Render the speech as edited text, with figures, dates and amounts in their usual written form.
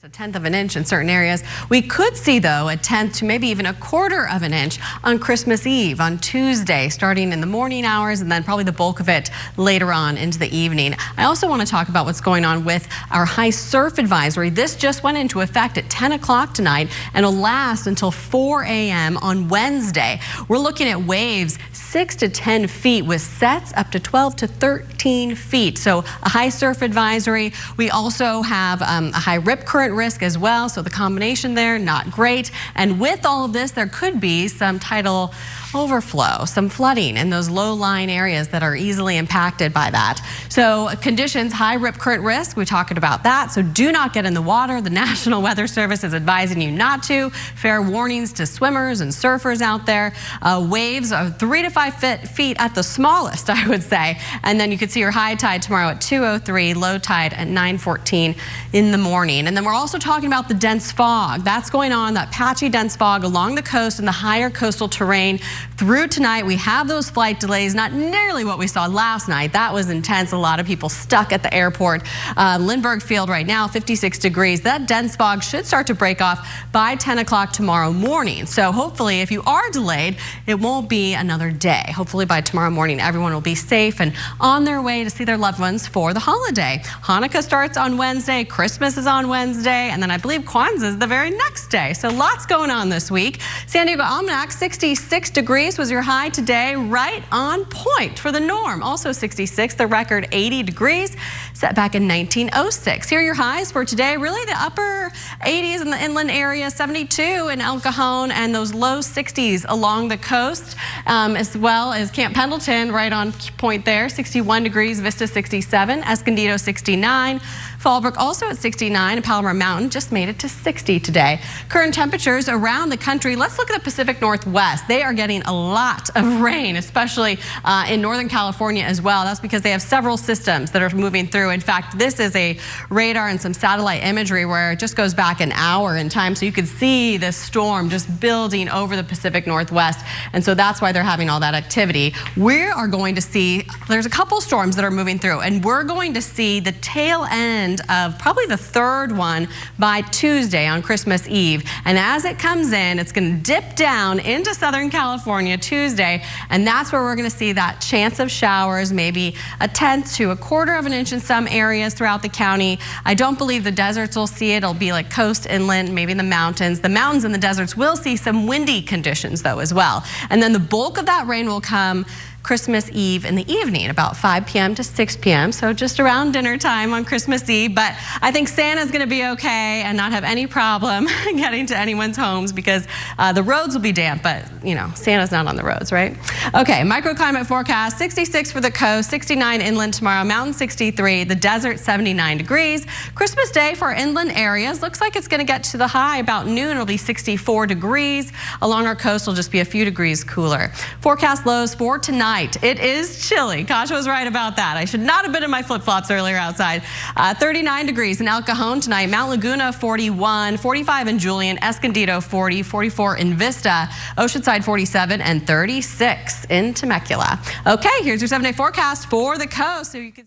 A tenth of an inch in certain areas. We could see, though, a tenth to maybe even a quarter of an inch on Christmas Eve, on Tuesday, starting in the morning hours, and then probably the bulk of it later on into the evening. I also want to talk about what's going on with our high surf advisory. This just went into effect at 10 o'clock tonight and will last until 4 a.m. on Wednesday. We're looking at waves 6 to 10 feet with sets up to 12 to 13 feet. So a high surf advisory. We also have a high rip current risk as well, so the combination there, not great. And with all of this, there could be some tidal overflow, some flooding in those low-lying areas that are easily impacted by that. So conditions, high rip current risk, we talked about that, so do not get in the water. The National Weather Service is advising you not to. Fair warnings to swimmers and surfers out there. Waves of 3 to 5 feet at the smallest, I would say. And then you could see your high tide tomorrow at 2:03, low tide at 9:14 in the morning. And then we're also talking about the dense fog. That's going on, that patchy dense fog along the coast and the higher coastal terrain. Through tonight, we have those flight delays, not nearly what we saw last night. That was intense. A lot of people stuck at the airport. Lindbergh Field right now, 56 degrees. That dense fog should start to break off by 10 o'clock tomorrow morning. So hopefully, if you are delayed, it won't be another day. Hopefully by tomorrow morning, everyone will be safe and on their way to see their loved ones for the holiday. Hanukkah starts on Wednesday, Christmas is on Wednesday, and then I believe Kwanzaa is the very next day. So lots going on this week. San Diego Almanac, 66 degrees was your high today, right on point for the norm. Also 66, the record 80 degrees, set back in 1906. Here are your highs for today. Really the upper 80s in the inland area, 72 in El Cajon, and those low 60s along the coast, as well as Camp Pendleton right on point there, 61 degrees, Vista 67, Escondido 69, Fallbrook also at 69, and Palomar Mountain just made it to 60 today. Current temperatures around the country. Let's look at the Pacific Northwest. They are getting a lot of rain, especially in Northern California as well. That's because they have several systems that are moving through. In fact, this is a radar and some satellite imagery where it just goes back an hour in time. So you could see this storm just building over the Pacific Northwest. And so that's why they're having all that activity. We are going to see, there's a couple storms that are moving through, and we're going to see the tail end of probably the third one by Tuesday on Christmas Eve. And as it comes in, it's going to dip down into Southern California Tuesday, and that's where we're going to see that chance of showers, maybe a tenth to a quarter of an inch in some areas throughout the county. I don't believe the deserts will see it. It'll be like coast, inland, maybe the mountains. The mountains and the deserts will see some windy conditions though as well. And then the bulk of that rain will come Christmas Eve in the evening, about 5 p.m. to 6 p.m. So just around dinner time on Christmas Eve. But I think Santa's going to be okay and not have any problem getting to anyone's homes because the roads will be damp, but you know, Santa's not on the roads, right? Okay, microclimate forecast, 66 for the coast, 69 inland tomorrow, mountain 63, the desert 79 degrees. Christmas Day for our inland areas, looks like it's going to get to the high about noon. It'll be 64 degrees. Along our coast will just be a few degrees cooler. Forecast lows for tonight. It is chilly. Kasha was right about that. I should not have been in my flip-flops earlier outside. 39 degrees in El Cajon tonight. Mount Laguna 41, 45 in Julian, Escondido 40, 44 in Vista, Oceanside 47, and 36 in Temecula. Okay, here's your 7-day forecast for the coast. So you can